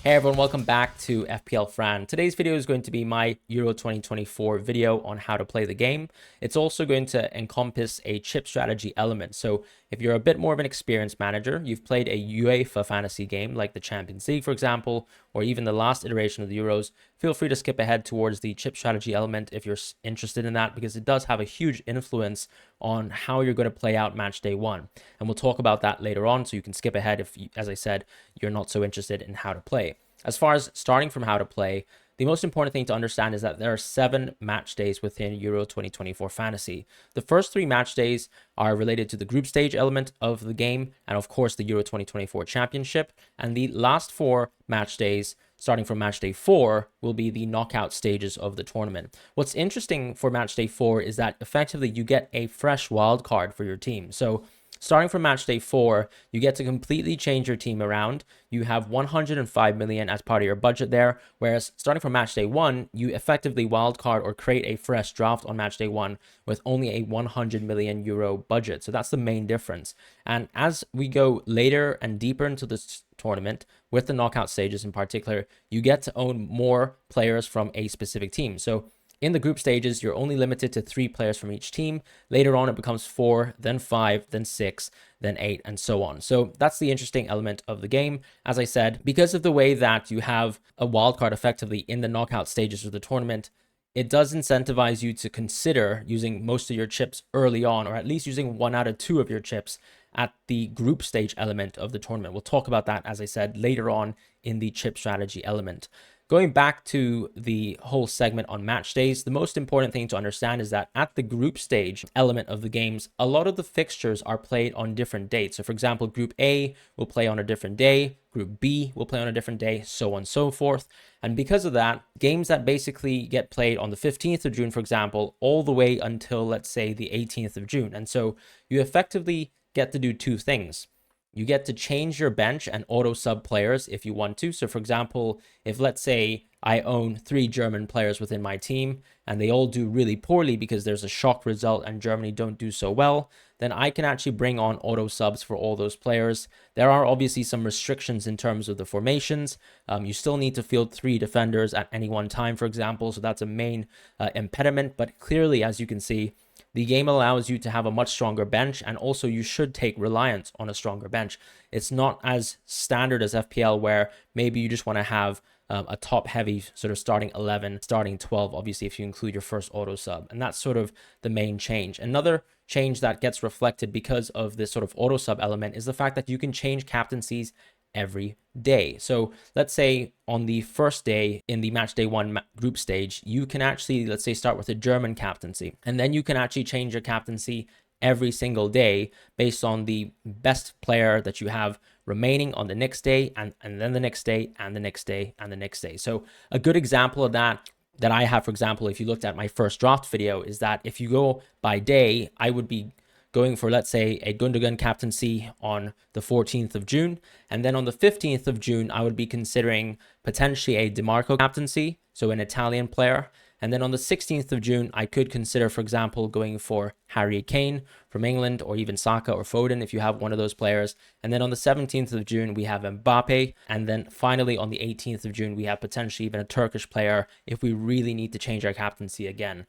Hey everyone, welcome back to FPL Fran. Today's video is going to be my Euro 2024 video on how to play the game. It's also going to encompass a chip strategy element. So if you're a bit more of an experienced manager, you've played a UEFA fantasy game like the Champions League, for example, or even the last iteration of the Euros, feel free to skip ahead towards the chip strategy element if you're interested in that, because it does have a huge influence on how you're going to play out match day one. And we'll talk about that later on, so you can skip ahead if, as I said, you're not so interested in how to play. As far as starting from how to play, the most important thing to understand is that there are 7 match days within Euro 2024 Fantasy. The first 3 match days are related to the group stage element of the game and, of course, the Euro 2024 Championship. And the last 4 match days, starting from match day 4, will be the knockout stages of the tournament. What's interesting for match day 4 is that effectively you get a fresh wild card for your team. So starting from match day 4, you get to completely change your team around. You have 105 million as part of your budget there, whereas starting from match day 1, you effectively wildcard or create a fresh draft on match day 1 with only a 100 million euro budget. So that's the main difference. And as we go later and deeper into this tournament, with the knockout stages in particular, you get to own more players from a specific team. So in the group stages, you're only limited to 3 players from each team. Later on, it becomes 4, then 5, then 6, then 8, and so on. So that's the interesting element of the game. As I said, because of the way that you have a wildcard effectively in the knockout stages of the tournament, it does incentivize you to consider using most of your chips early on, or at least using 1 out of 2 of your chips at the group stage element of the tournament. We'll talk about that, as I said, later on in the chip strategy element. Going back to the whole segment on match days, the most important thing to understand is that at the group stage element of the games, a lot of the fixtures are played on different dates. So for example, Group A will play on a different day, Group B will play on a different day, so on and so forth. And because of that, games that basically get played on the 15th of June, for example, all the way until, let's say, the 18th of June. And so you effectively get to do 2 things. You get to change your bench and auto sub players if you want to. So for example, if let's say I own 3 German players within my team and they all do really poorly because there's a shock result and Germany don't do so well, then I can actually bring on auto subs for all those players. There are obviously some restrictions in terms of the formations. You still need to field 3 defenders at any one time, for example. So that's a main impediment. But clearly, as you can see, the game allows you to have a much stronger bench, and also you should take reliance on a stronger bench. It's not as standard as FPL, where maybe you just want to have a top-heavy sort of starting 11, starting 12, obviously, if you include your first auto sub. And that's sort of the main change. Another change that gets reflected because of this sort of auto sub element is the fact that you can change captaincies every day. So let's say on the first day in the match day 1 group stage, you can actually, let's say, start with a German captaincy, and then you can actually change your captaincy every single day based on the best player that you have remaining on the next day, and then the next day, and the next day, and the next day. So a good example of that I have, for example, if you looked at my first draft video, is that if you go by day, I would be going for, let's say, a Gundogan captaincy on the 14th of June. And then on the 15th of June, I would be considering potentially a DiMarco captaincy, so an Italian player. And then on the 16th of June, I could consider, for example, going for Harry Kane from England, or even Saka or Foden if you have one of those players. And then on the 17th of June, we have Mbappe. And then finally on the 18th of June, we have potentially even a Turkish player if we really need to change our captaincy again.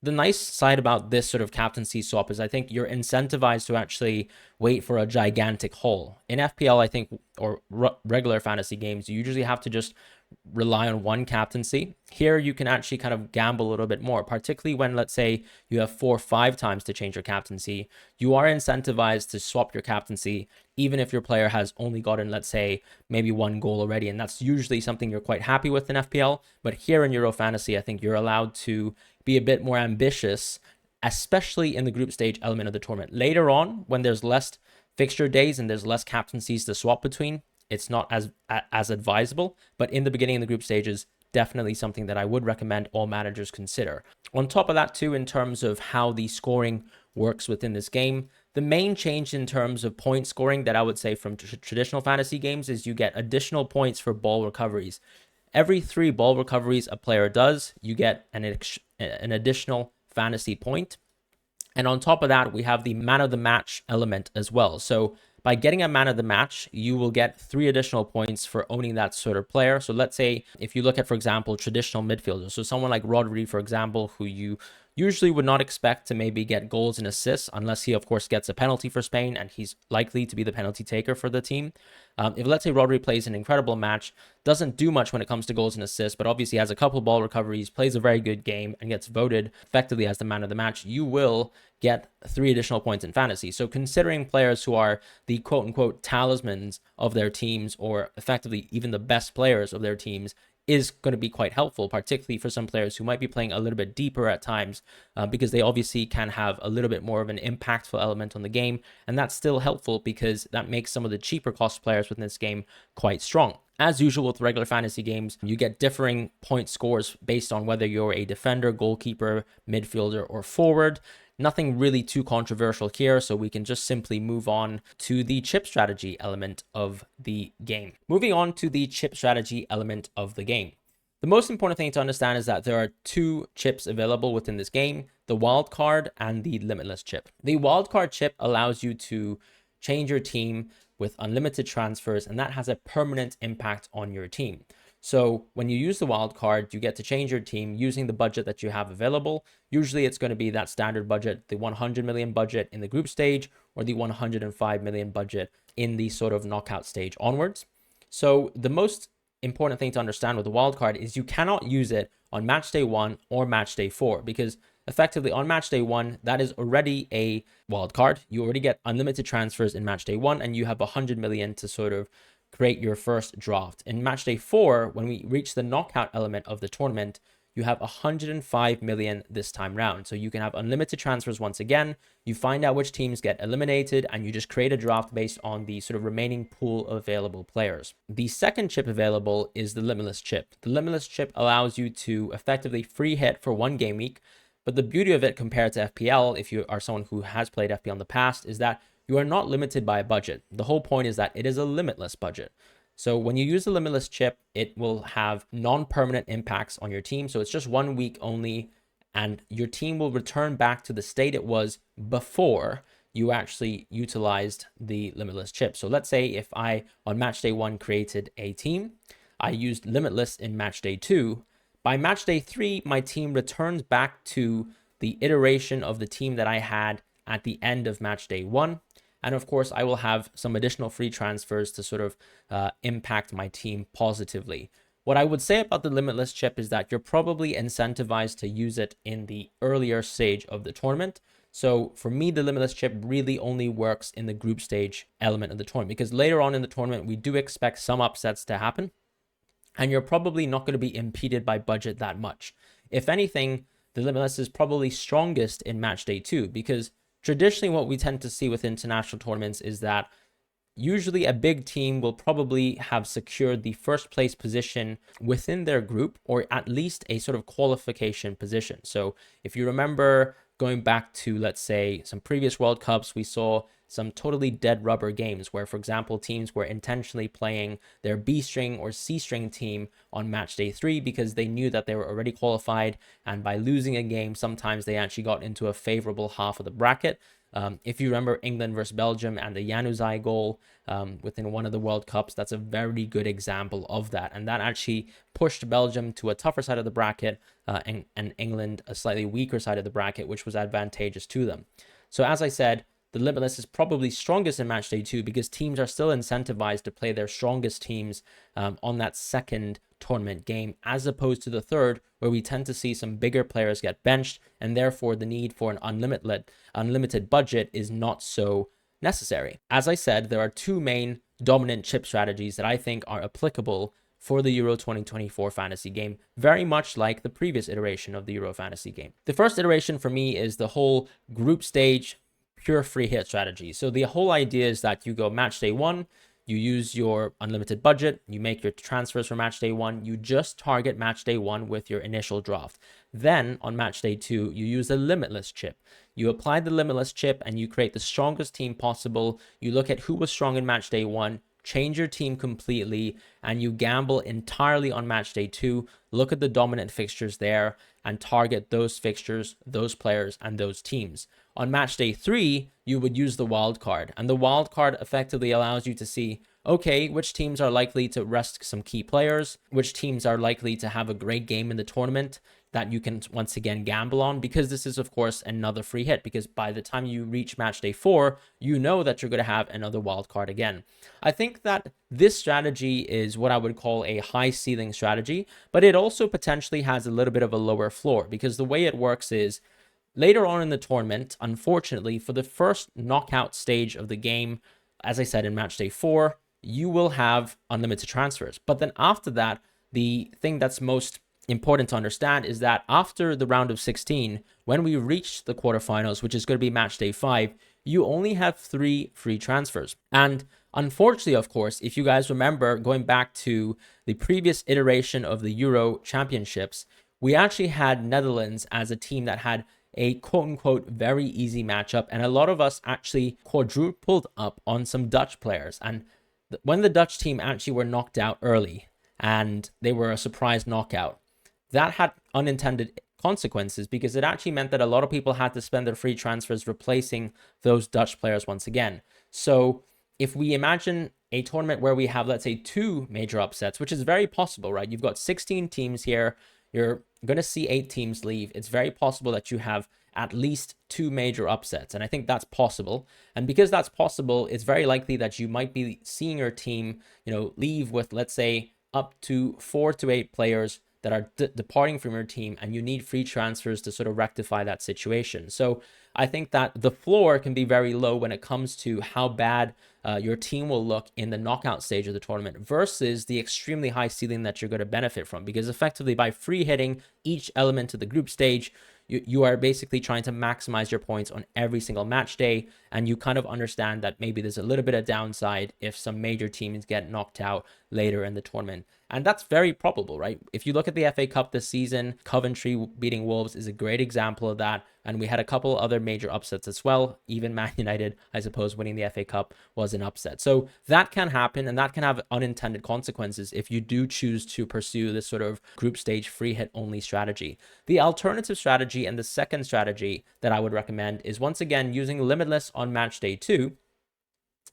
The nice side about this sort of captaincy swap is I think you're incentivized to actually wait for a gigantic haul. In FPL, I think, or regular fantasy games, you usually have to just rely on one captaincy. Here, you can actually kind of gamble a little bit more, particularly when, let's say, you have 4 or 5 times to change your captaincy. You are incentivized to swap your captaincy, even if your player has only gotten, let's say, maybe 1 goal already. And that's usually something you're quite happy with in FPL. But here in Euro Fantasy, I think you're allowed to be a bit more ambitious, especially in the group stage element of the tournament. Later on, when there's less fixture days and there's less captaincies to swap between, it's not as advisable. But in the beginning of the group stages, definitely something that I would recommend all managers consider. On top of that too, in terms of how the scoring works within this game, the main change in terms of point scoring that I would say from traditional fantasy games is you get additional points for ball recoveries. Every 3 ball recoveries a player does, you get an additional fantasy point. And on top of that, we have the man of the match element as well. So by getting a man of the match, you will get 3 additional points for owning that sort of player. So let's say if you look at, for example, traditional midfielders, so someone like Rodri, for example, who you usually would not expect to maybe get goals and assists unless he, of course, gets a penalty for Spain, and he's likely to be the penalty taker for the team. If let's say Rodri plays an incredible match, doesn't do much when it comes to goals and assists, but obviously has a couple ball recoveries, plays a very good game, and gets voted effectively as the man of the match, you will get 3 additional points in fantasy. So considering players who are the quote-unquote talismans of their teams, or effectively even the best players of their teams, is going to be quite helpful, particularly for some players who might be playing a little bit deeper at times, because they obviously can have a little bit more of an impactful element on the game. And that's still helpful because that makes some of the cheaper cost players within this game quite strong. As usual with regular fantasy games, you get differing point scores based on whether you're a defender, goalkeeper, midfielder, or forward. Nothing really too controversial here, so we can just simply move on to the chip strategy element of the game. Moving on to the chip strategy element of the game. The most important thing to understand is that there are 2 chips available within this game, the Wildcard and the Limitless chip. The Wildcard chip allows you to change your team with unlimited transfers, and that has a permanent impact on your team. So when you use the wild card, you get to change your team using the budget that you have available. Usually it's going to be that standard budget, the 100 million budget in the group stage, or the 105 million budget in the sort of knockout stage onwards. So the most important thing to understand with the wild card is you cannot use it on match day 1 or match day 4, because effectively on match day 1, that is already a wild card. You already get unlimited transfers in match day 1, and you have 100 million to sort of create your first draft. In match day 4, when we reach the knockout element of the tournament, you have 105 million this time round. So you can have unlimited transfers once again. You find out which teams get eliminated, and you just create a draft based on the sort of remaining pool of available players. The second chip available is the Limitless chip. The Limitless chip allows you to effectively free hit for 1 game week. But the beauty of it compared to FPL, if you are someone who has played FPL in the past, is that you are not limited by a budget. The whole point is that it is a limitless budget. So when you use the Limitless chip, it will have non-permanent impacts on your team. So it's just 1 week only, and your team will return back to the state it was before you actually utilized the Limitless chip. So let's say if I, on match day 1, created a team, I used Limitless in match day 2. By match day 3, my team returns back to the iteration of the team that I had at the end of match day 1. And of course, I will have some additional free transfers to sort of impact my team positively. What I would say about the Limitless chip is that you're probably incentivized to use it in the earlier stage of the tournament. So for me, the Limitless chip really only works in the group stage element of the tournament, because later on in the tournament, we do expect some upsets to happen, and you're probably not going to be impeded by budget that much. If anything, the Limitless is probably strongest in match day 2, because traditionally what we tend to see with international tournaments is that usually a big team will probably have secured the first place position within their group, or at least a sort of qualification position. So if you remember going back to, let's say, some previous World Cups, we saw some totally dead rubber games where, for example, teams were intentionally playing their B string or C string team on match day 3 because they knew that they were already qualified, and by losing a game, sometimes they actually got into a favorable half of the bracket. If you remember England versus Belgium and the Januzaj goal within one of the World Cups, that's a very good example of that. And that actually pushed Belgium to a tougher side of the bracket and England a slightly weaker side of the bracket, which was advantageous to them. So as I said, the Limitless is probably strongest in match day 2 because teams are still incentivized to play their strongest teams on that second tournament game, as opposed to the third, where we tend to see some bigger players get benched, and therefore the need for an unlimited budget is not so necessary. As I said, there are 2 main dominant chip strategies that I think are applicable for the Euro 2024 fantasy game, very much like the previous iteration of the Euro fantasy game. The first iteration for me is the whole group stage pure free hit strategy. So the whole idea is that you go match day 1, you use your unlimited budget, you make your transfers for match day 1, you just target match day 1 with your initial draft. Then on match day 2, you use the Limitless chip. You apply the Limitless chip and you create the strongest team possible. You look at who was strong in match day 1, change your team completely, and you gamble entirely on match day 2. Look at the dominant fixtures there and target those fixtures, those players, and those teams. on match day 3, you would use the wild card. And the wild card effectively allows you to see, okay, which teams are likely to rest some key players, which teams are likely to have a great game in the tournament that you can once again gamble on, because this is of course another free hit, because by the time you reach match day 4, you know that you're going to have another wild card again. I think that this strategy is what I would call a high ceiling strategy, but it also potentially has a little bit of a lower floor, because the way it works is later on in the tournament, unfortunately, for the first knockout stage of the game, as I said in match day 4, you will have unlimited transfers. But then after that, the thing that's most important to understand is that after the round of 16, when we reach the quarterfinals, which is going to be match day 5, you only have 3 free transfers. And unfortunately, of course, if you guys remember going back to the previous iteration of the Euro Championships, we actually had Netherlands as a team that had a quote-unquote very easy matchup, and a lot of us actually quadrupled up on some Dutch players. And when the Dutch team actually were knocked out early and they were a surprise knockout, that had unintended consequences, because it actually meant that a lot of people had to spend their free transfers replacing those Dutch players once again. So if we imagine a tournament where we have, let's say, 2 major upsets, which is very possible, right? You've got 16 teams here. You're going to see 8 teams leave. It's very possible that you have at least 2 major upsets. And I think that's possible. And because that's possible, it's very likely that you might be seeing your team, leave with, let's say, up to 4 to 8 players that are departing from your team, and you need free transfers to sort of rectify that situation. So I think that the floor can be very low when it comes to how bad your team will look in the knockout stage of the tournament versus the extremely high ceiling that you're going to benefit from, because effectively by free hitting each element of the group stage, you are basically trying to maximize your points on every single match day, and you kind of understand that maybe there's a little bit of downside if some major teams get knocked out later in the tournament. And that's very probable, right? If you look at the FA Cup this season, Coventry beating Wolves is a great example of that. And we had a couple other major upsets as well. Even Man United, I suppose, winning the FA Cup was an upset. So that can happen, and that can have unintended consequences if you do choose to pursue this sort of group stage free hit only strategy. The alternative strategy and the second strategy that I would recommend is once again using Limitless on match day 2,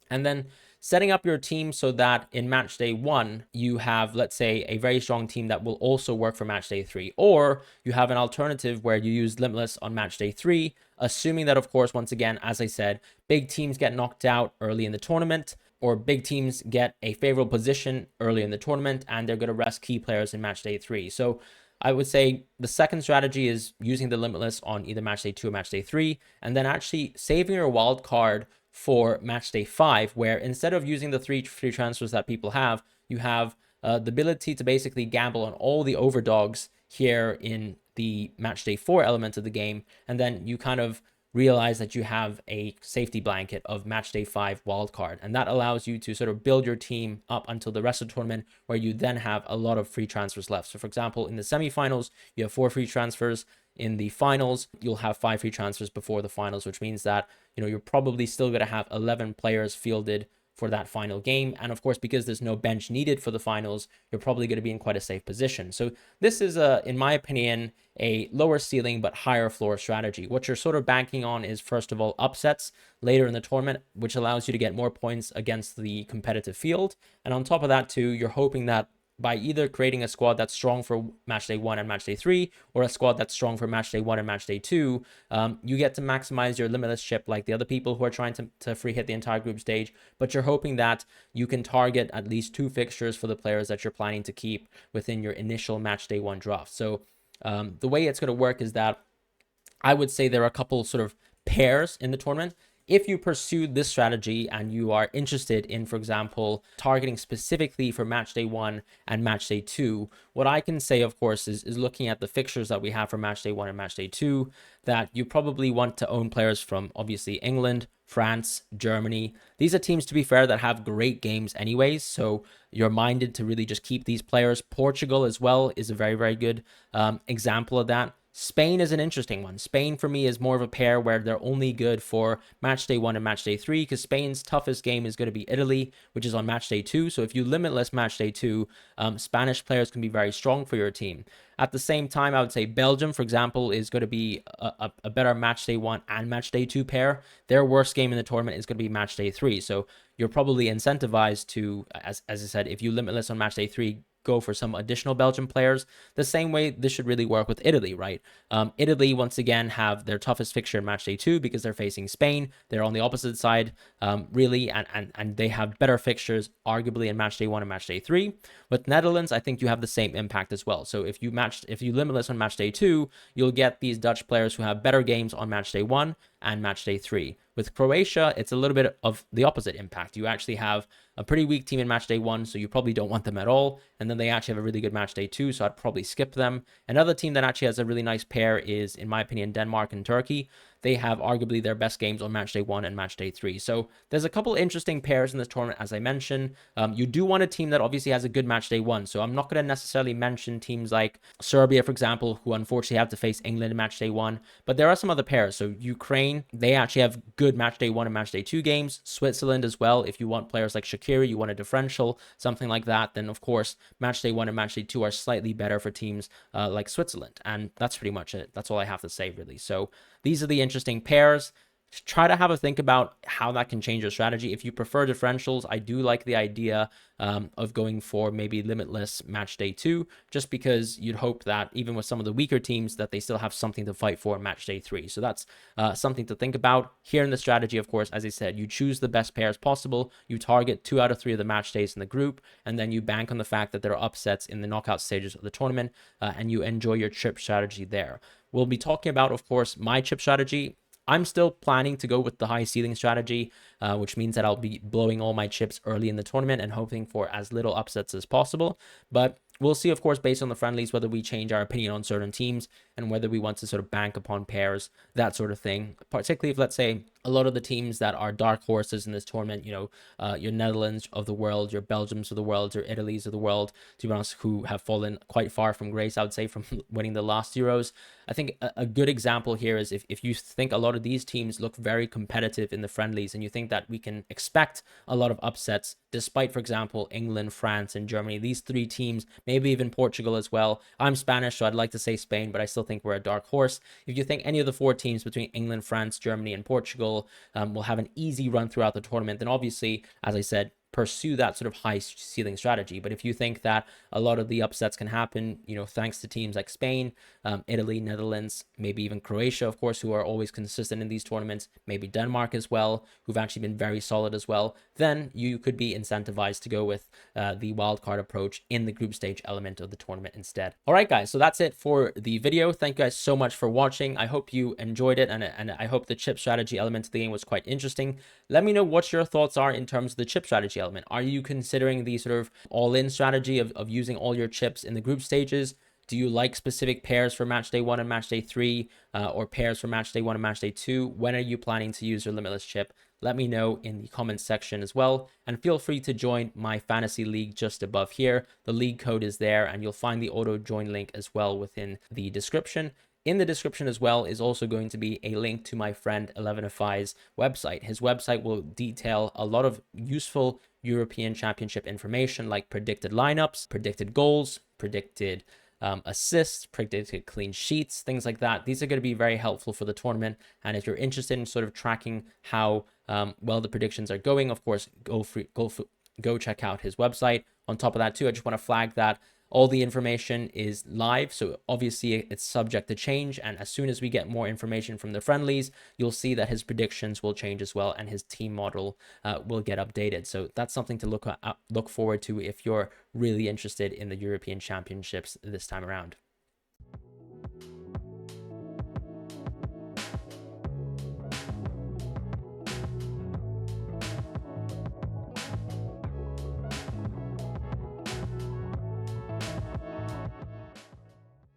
and then setting up your team so that in match day 1, you have, let's say, a very strong team that will also work for match day 3. Or you have an alternative where you use Limitless on match day 3, assuming that, of course, once again, as I said, big teams get knocked out early in the tournament, or big teams get a favorable position early in the tournament, and they're going to rest key players in match day 3. So I would say the second strategy is using the Limitless on either match day 2 or match day 3, and then actually saving your wild card for match day 5, where instead of using the 3 free transfers that people have, you have the ability to basically gamble on all the overdogs here in the match day 4 element of the game, and then you kind of realize that you have a safety blanket of match day 5 wildcard, and that allows you to sort of build your team up until the rest of the tournament, where you then have a lot of free transfers left. So for example, in the semifinals, you have 4 free transfers. In the finals, you'll have 5 free transfers before the finals, which means that you're probably still going to have 11 players fielded for that final game. And of course, because there's no bench needed for the finals, you're probably going to be in quite a safe position. So this is, in my opinion, a lower ceiling but higher floor strategy. What you're sort of banking on is, first of all, upsets later in the tournament, which allows you to get more points against the competitive field. And on top of that too, you're hoping that by either creating a squad that's strong for match day 1 and match day 3, or a squad that's strong for match day 1 and match day 2, you get to maximize your limitless chip like the other people who are trying to free hit the entire group stage, but you're hoping that you can target at least 2 fixtures for the players that you're planning to keep within your initial match day 1 draft. So the way it's going to work is that I would say there are a couple sort of pairs in the tournament. If you pursue this strategy and you are interested in, for example, targeting specifically for match day 1 and match day 2, what I can say, of course, is looking at the fixtures that we have for match day 1 and match day 2, that you probably want to own players from, obviously, England, France, Germany. These are teams, to be fair, that have great games anyways, so you're minded to really just keep these players. Portugal as well is a very, very good example of that. Spain is an interesting one. Spain for me is more of a pair where they're only good for match day 1 and match day 3, because Spain's toughest game is going to be Italy, which is on match day 2. So if you limitless match day 2, Spanish players can be very strong for your team. At the same time, I would say Belgium, for example, is going to be a better match day 1 and match day 2 pair. Their worst game in the tournament is going to be match day 3. So you're probably incentivized to, as I said, if you limitless on match day 3, go for some additional Belgian players. The same way this should really work with Italy, right? Italy, once again, have their toughest fixture in match day 2 because they're facing Spain. They're on the opposite side, really, and they have better fixtures, arguably, in match day 1 and match day 3. With Netherlands, I think you have the same impact as well. So if you limitless on match day 2, you'll get these Dutch players who have better games on match day 1 and match day 3. With Croatia, it's a little bit of the opposite impact. You actually have a pretty weak team in match day 1, so you probably don't want them at all. And then they actually have a really good match day 2, so I'd probably skip them. Another team that actually has a really nice pair is, in my opinion, Denmark and Turkey. They have arguably their best games on match day 1 and match day 3. So there's a couple interesting pairs in this tournament, as I mentioned. You do want a team that obviously has a good match day 1. So I'm not going to necessarily mention teams like Serbia, for example, who unfortunately have to face England in match day 1. But there are some other pairs. So Ukraine, they actually have good match day 1 and match day 2 games. Switzerland as well. If you want players like Shaqiri, you want a differential, something like that, then of course match day 1 and match day 2 are slightly better for teams like Switzerland. And that's pretty much it. That's all I have to say, really. So these are the interesting pairs. Try to have a think about how that can change your strategy. If you prefer differentials, I do like the idea of going for maybe limitless match day 2, just because you'd hope that even with some of the weaker teams that they still have something to fight for match day 3. So that's something to think about. Here in the strategy, of course, as I said, you choose the best pairs possible. You target 2 out of 3 of the match days in the group, and then you bank on the fact that there are upsets in the knockout stages of the tournament, and you enjoy your chip strategy there. We'll be talking about, of course, my chip strategy. I'm still planning to go with the high ceiling strategy, which means that I'll be blowing all my chips early in the tournament and hoping for as little upsets as possible. But we'll see, of course, based on the friendlies, whether we change our opinion on certain teams and whether we want to sort of bank upon pairs, that sort of thing. Particularly if, let's say, a lot of the teams that are dark horses in this tournament, your Netherlands of the world, your Belgiums of the world, your Italys of the world, to be honest, who have fallen quite far from grace, I would say, from winning the last Euros. I think a good example here is if you think a lot of these teams look very competitive in the friendlies and you think that we can expect a lot of upsets, despite, for example, England, France, and Germany, these 3 teams, maybe even Portugal as well. I'm Spanish, so I'd like to say Spain, but I still think we're a dark horse. If you think any of the 4 teams between England, France, Germany, and Portugal will have an easy run throughout the tournament, then obviously, as I said, pursue that sort of high ceiling strategy. But if you think that a lot of the upsets can happen, thanks to teams like Spain, Italy, Netherlands, maybe even Croatia, of course, who are always consistent in these tournaments, maybe Denmark as well, who've actually been very solid as well, then you could be incentivized to go with the wildcard approach in the group stage element of the tournament instead. All right, guys, so that's it for the video. Thank you guys so much for watching. I hope you enjoyed it, and I hope the chip strategy element of the game was quite interesting. Let me know what your thoughts are in terms of the chip strategy element. Are you considering the sort of all-in strategy of using all your chips in the group stages? Do you like specific pairs for match day 1 and match day 3, or pairs for match day 1 and match day 2? When are you planning to use your limitless chip? Let me know in the comments section as well, and feel free to join my fantasy league just above here. The league code is there, and you'll find the auto join link as well within the description. In the description as well is also going to be a link to my friend 11ify's website. His website will detail a lot of useful European Championship information, like predicted lineups, predicted goals, predicted assists, predicted clean sheets, things like that. These are going to be very helpful for the tournament. And if you're interested in sort of tracking how well the predictions are going, of course, go check out his website. On top of that too, I just want to flag that all the information is live, so obviously it's subject to change, and as soon as we get more information from the friendlies, you'll see that his predictions will change as well, and his team model will get updated. So that's something to look forward to if you're really interested in the European Championships this time around.